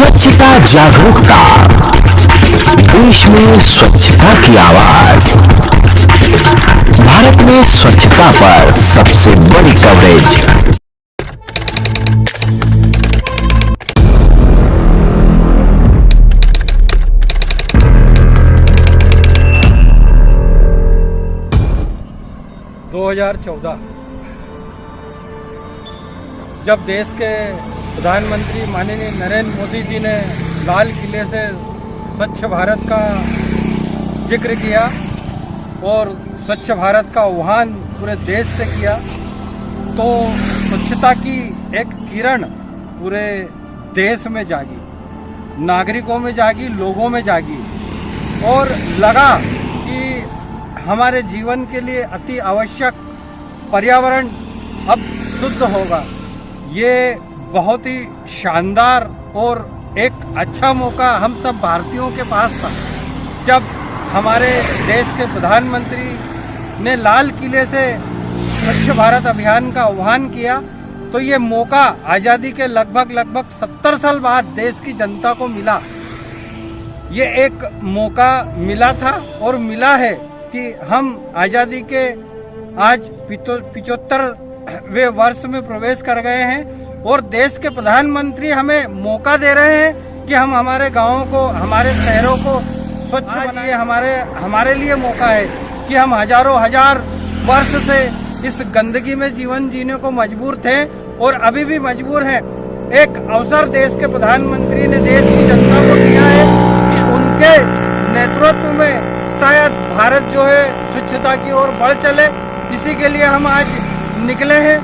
स्वच्छता जागरूकता, देश में स्वच्छता की आवाज। भारत में स्वच्छता पर सबसे बड़ी कवरेज। जब देश के प्रधानमंत्री माननीय नरेंद्र मोदी जी ने लाल किले से स्वच्छ भारत का जिक्र किया और स्वच्छ भारत का आह्वान पूरे देश से किया, तो स्वच्छता की एक किरण पूरे देश में जागी, नागरिकों में जागी, लोगों में जागी और लगा कि हमारे जीवन के लिए अति आवश्यक पर्यावरण अब शुद्ध होगा। ये बहुत ही शानदार और एक अच्छा मौका हम सब भारतीयों के पास था। जब हमारे देश के प्रधानमंत्री ने लाल किले से स्वच्छ भारत अभियान का आह्वान किया, तो ये मौका आज़ादी के लगभग 70 साल बाद देश की जनता को मिला। ये एक मौका मिला था और मिला है कि हम आज़ादी के आज 75वें वर्ष में प्रवेश कर गए हैं और देश के प्रधानमंत्री हमें मौका दे रहे हैं कि हम हमारे गांवों को, हमारे शहरों को स्वच्छ बनाएं। हमारे लिए मौका है कि हम हजार वर्ष से इस गंदगी में जीवन जीने को मजबूर थे और अभी भी मजबूर हैं। एक अवसर देश के प्रधानमंत्री ने देश की जनता को दिया है कि उनके नेतृत्व में शायद भारत जो है स्वच्छता की ओर बढ़ चले। इसी के लिए हम आज निकले हैं,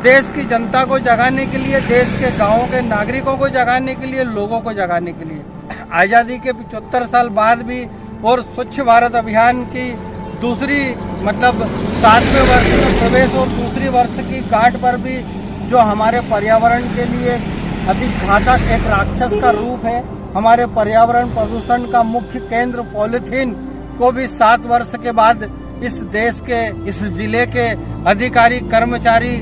देश की जनता को जगाने के लिए, देश के गांवों के नागरिकों को जगाने के लिए, लोगों को जगाने के लिए। आज़ादी के 75 साल बाद भी और स्वच्छ भारत अभियान की दूसरी 7वें वर्ष में प्रवेश और दूसरी वर्ष की गांठ पर भी जो हमारे पर्यावरण के लिए अति घातक एक राक्षस का रूप है, हमारे पर्यावरण प्रदूषण का मुख्य केंद्र पॉलीथीन को भी 7 वर्ष के बाद इस देश के, इस जिले के अधिकारी कर्मचारी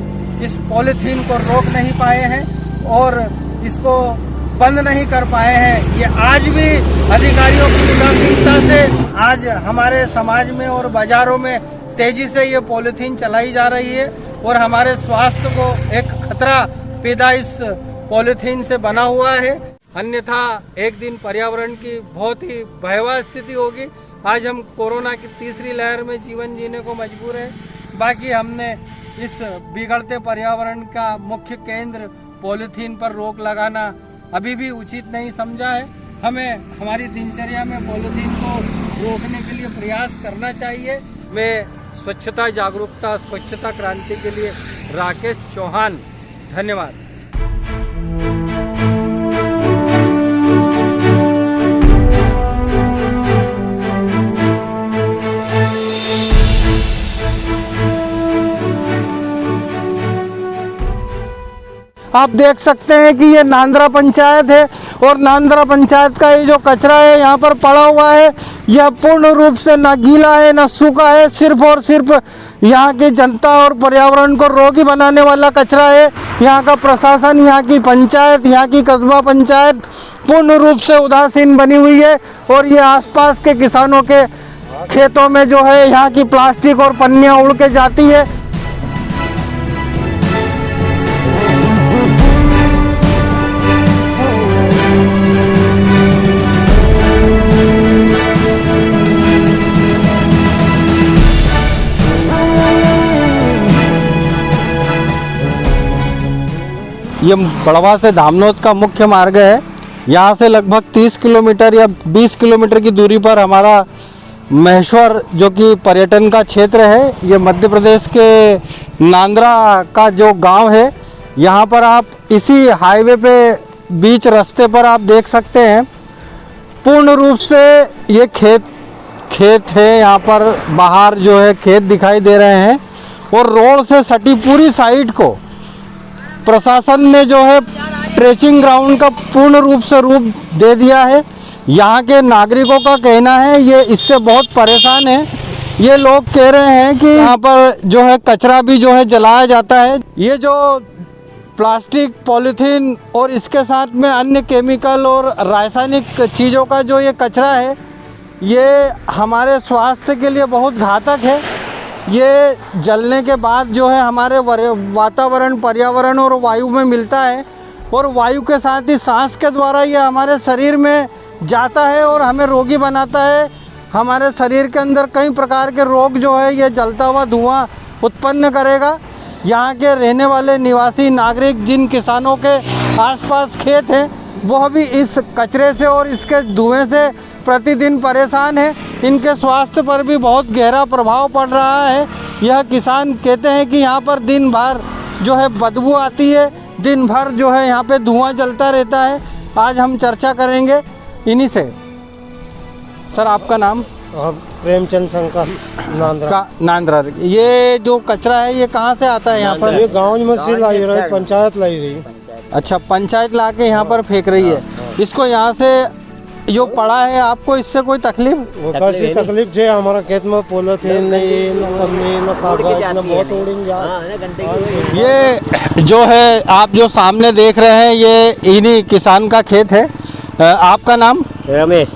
इस पॉलीथीन को रोक नहीं पाए हैं और इसको बंद नहीं कर पाए हैं। ये आज भी अधिकारियों की उदासीनता से आज हमारे समाज में और बाजारों में तेजी से ये पॉलीथीन चलाई जा रही है और हमारे स्वास्थ्य को एक खतरा पैदा इस पॉलीथीन से बना हुआ है। अन्यथा एक दिन पर्यावरण की बहुत ही भयावह स्थिति होगी। आज हम कोरोना की तीसरी लहर में जीवन जीने को मजबूर हैं। बाकी हमने इस बिगड़ते पर्यावरण का मुख्य केंद्र पॉलीथीन पर रोक लगाना अभी भी उचित नहीं समझा है। हमें हमारी दिनचर्या में पॉलीथीन को रोकने के लिए प्रयास करना चाहिए। मैं स्वच्छता जागरूकता, स्वच्छता क्रांति के लिए राकेश चौहान, धन्यवाद। आप देख सकते हैं कि ये नांद्रा पंचायत है और नांद्रा पंचायत का ये जो कचरा है यहाँ पर पड़ा हुआ है, यह पूर्ण रूप से ना गीला है ना सूखा है, सिर्फ और सिर्फ यहाँ की जनता और पर्यावरण को रोगी बनाने वाला कचरा है। यहाँ का प्रशासन, यहाँ की पंचायत, यहाँ की कस्बा पंचायत पूर्ण रूप से उदासीन बनी हुई है और ये आसपास के किसानों के खेतों में जो है यहाँ की प्लास्टिक और पन्नियाँ उड़ के जाती है। ये बड़वा से धामनोद का मुख्य मार्ग है। यहाँ से लगभग 30 किलोमीटर या 20 किलोमीटर की दूरी पर हमारा महेश्वर जो कि पर्यटन का क्षेत्र है, ये मध्य प्रदेश के नांद्रा का जो गांव है, यहाँ पर आप इसी हाईवे पे बीच रास्ते पर आप देख सकते हैं पूर्ण रूप से ये खेत है। यहाँ पर बाहर जो है खेत दिखाई दे रहे हैं और रोड से सटी पूरी साइड को प्रशासन ने जो है ट्रेचिंग ग्राउंड का पूर्ण रूप से रूप दे दिया है। यहाँ के नागरिकों का कहना है ये इससे बहुत परेशान है। ये लोग कह रहे हैं कि यहाँ पर जो है कचरा भी जो है जलाया जाता है। ये जो प्लास्टिक, पॉलीथीन और इसके साथ में अन्य केमिकल और रासायनिक चीज़ों का जो ये कचरा है, ये हमारे स्वास्थ्य के लिए बहुत घातक है। ये जलने के बाद जो है हमारे वातावरण, पर्यावरण और वायु में मिलता है और वायु के साथ ही सांस के द्वारा ये हमारे शरीर में जाता है और हमें रोगी बनाता है। हमारे शरीर के अंदर कई प्रकार के रोग जो है ये जलता हुआ धुआं उत्पन्न करेगा। यहाँ के रहने वाले निवासी नागरिक, जिन किसानों के आसपास खेत हैं, वह भी इस कचरे से और इसके धुएं से प्रतिदिन परेशान है। इनके स्वास्थ्य पर भी बहुत गहरा प्रभाव पड़ रहा है। यह किसान कहते हैं कि यहाँ पर दिन भर जो है बदबू आती है, दिन भर जो है यहाँ पे धुआं जलता रहता है। आज हम चर्चा करेंगे इन्हीं से। सर, आपका नाम? प्रेमचंद शंकर, नांद्रा। नांद्रा। ये जो कचरा है ये कहाँ से आता है यहाँ पर? ये गाँव में से लाई रही, पंचायत लाई रही। अच्छा, पंचायत ला के यहाँ पर फेंक रही है। इसको यहाँ से जो पड़ा है, आपको इससे कोई तकलीफ? वो कैसी तकलीफ है? हमारा खेत में पॉलीथीन नहीं, न पन्नी, न कागज, न बहुत उड़ेंगे। ये जो है आप जो सामने देख रहे हैं, ये इन्हीं किसान का खेत है। आपका नाम? रमेश।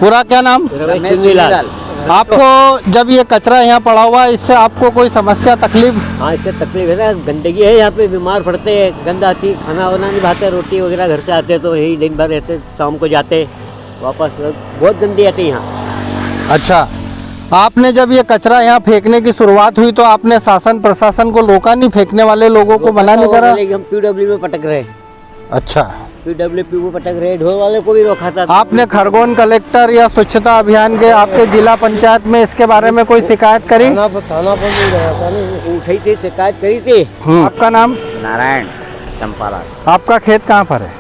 पूरा क्या नाम? रमेश। आपको जब ये कचरा यहाँ पड़ा हुआ है, इससे आपको कोई समस्या, तकलीफ? हाँ, इससे तकलीफ है ना, गंदगी है यहाँ पे, बीमार पड़ते हैं, गंद आती, खाना वाना नहीं भाते, रोटी वगैरह घर से आते तो यही दिन भर रहते, शाम को जाते वापस, बहुत गंदी आती है यहाँ। अच्छा, आपने जब ये कचरा यहाँ फेंकने की शुरुआत हुई तो आपने शासन प्रशासन को रोका नहीं? फेंकने वाले लोगों को मना नहीं करा? हम PWD में पटक रहे। अच्छा, PWD में पटक रहे, ढोल वाले को भी रोका था। आपने खरगोन कलेक्टर या स्वच्छता अभियान के आपके जिला पंचायत में इसके बारे में कोई शिकायत करी? थाना पर नहीं गया था, नहीं उठाई थी, शिकायत करी थी। आपका नाम? नारायण चंपाला। आपका खेत कहाँ पर है?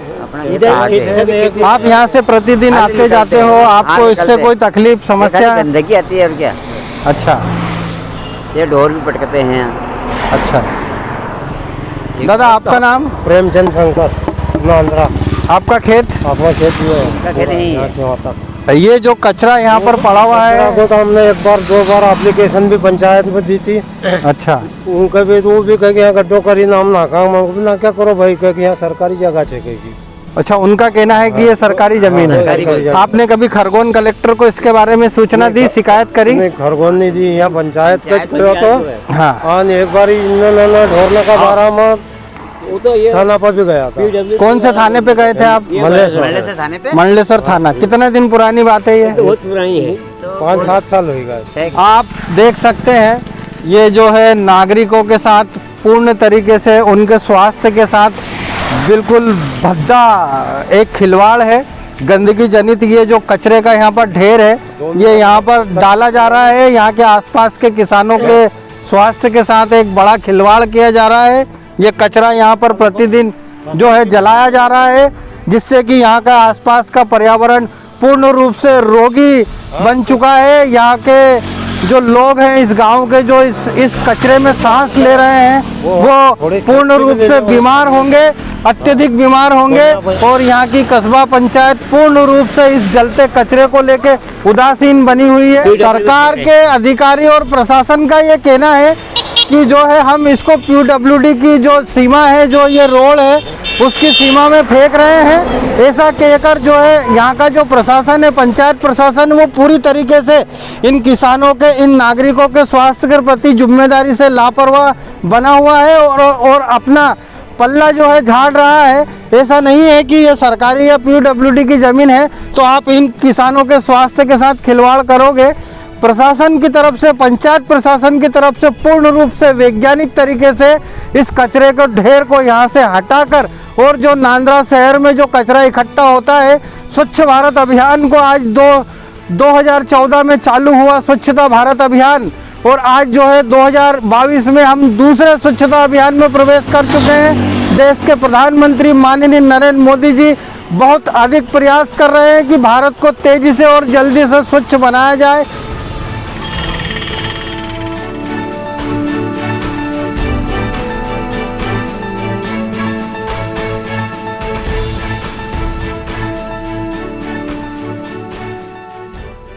इधर आप यहाँ से प्रतिदिन आते जाते हो, आपको इससे कोई तकलीफ, समस्या? गंदगी आती है और क्या। अच्छा, ये ढोल भी पटकते हैं। अच्छा। दादा, आपका नाम? प्रेमचंद शंकर, नांद्रा। आपका खेत? अपना खेत भी खेत ही है। यहाँ से वहाँ तक। ये जो कचरा यहाँ पर पड़ा हुआ है, तो हमने एक बार 2 बार एप्लीकेशन भी पंचायत में दी थी। अच्छा, उनका भी वो भी कह के यहाँ गड्ढों करी नाम ना ना क्या करो भाई, कह के यहाँ सरकारी जगह चाहिए। अच्छा, उनका कहना है कि ये सरकारी जमीन है। आपने कभी खरगोन कलेक्टर को इसके बारे में सूचना दी, शिकायत करी? नहीं, खरगोन नहीं दी, यहाँ पंचायत का तो हाँ। एक बार इन्होंने ढोरने का बारह में वो तो ये थाना पर भी गया था। कौन से थाने पे गए थे आप? मंडलेश्वर थाने पे। मंडलेश्वर थाना। कितने दिन पुरानी बात है ये? बहुत पुरानी है, 5-7 साल हो गए। आप देख सकते हैं, ये जो है नागरिकों के साथ पूर्ण तरीके से, उनके स्वास्थ्य के साथ बिल्कुल भद्दा एक खिलवाड़ है। गंदगी जनित ये जो कचरे का यहाँ पर ढेर है, ये यहाँ पर डाला जा रहा है। यहाँ के आसपास के किसानों के स्वास्थ्य के साथ एक बड़ा खिलवाड़ किया जा रहा है। ये कचरा यहाँ पर प्रतिदिन जो है जलाया जा रहा है, जिससे कि यहाँ का आसपास का पर्यावरण पूर्ण रूप से रोगी बन चुका है। यहाँ के जो लोग हैं इस गांव के, जो इस कचरे में सांस ले रहे हैं, वो पूर्ण रूप से बीमार होंगे, अत्यधिक बीमार होंगे। और यहाँ की कस्बा पंचायत पूर्ण रूप से इस जलते कचरे को लेके उदासीन बनी हुई है। सरकार के अधिकारी और प्रशासन का ये कहना है कि जो है हम इसको PWD की जो सीमा है, जो ये रोड है, उसकी सीमा में फेंक रहे हैं। ऐसा कहकर जो है यहाँ का जो प्रशासन है, पंचायत प्रशासन, वो पूरी तरीके से इन किसानों के, इन नागरिकों के स्वास्थ्य के प्रति जिम्मेदारी से लापरवाह बना हुआ है और अपना पल्ला जो है झाड़ रहा है। ऐसा नहीं है कि ये सरकारी या PWD की ज़मीन है तो आप इन किसानों के स्वास्थ्य के साथ खिलवाड़ करोगे। प्रशासन की तरफ से, पंचायत प्रशासन की तरफ से पूर्ण रूप से वैज्ञानिक तरीके से इस कचरे को, ढेर को यहाँ से हटाकर, और जो नांद्रा शहर में जो कचरा इकट्ठा होता है, स्वच्छ भारत अभियान को आज 2014 में चालू हुआ स्वच्छता भारत अभियान, और आज जो है 2022 में हम दूसरे स्वच्छता अभियान में प्रवेश कर चुके हैं। देश के प्रधानमंत्री माननीय नरेंद्र मोदी जी बहुत अधिक प्रयास कर रहे हैं कि भारत को तेजी से और जल्दी से स्वच्छ बनाया जाए।